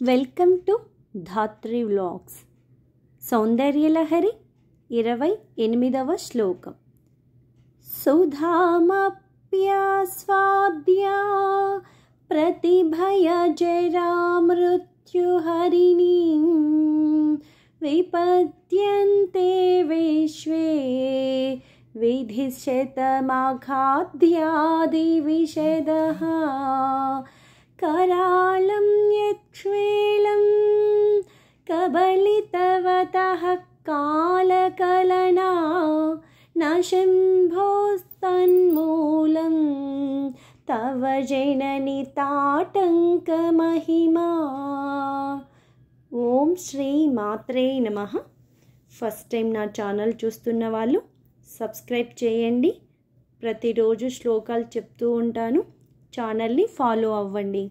Welcome to Dhatri vlogs. Saundaryalahari 28వ శ్లోకం. సుధామప్యాస్వాద్య ప్రతిభయజరా మృత్యుహరిణీం విపద్యంతే విశ్వే విధిశతమాఘాద్యాదివిషదః करालं यक्ष्वेलं कबलितवतः कालकलना न शम्भोस्तन्मूलं तव जननि ताटङ्कमहिमा. ఓం శ్రీ మాత్రే నమః. ఫస్ట్ టైం నా ఛానల్ చూస్తున్న వాళ్ళు సబ్స్క్రైబ్ చేయండి. ప్రతిరోజు శ్లోకాలు చెప్తూ ఉంటాను. ఛానల్ని ఫాలో అవ్వండి.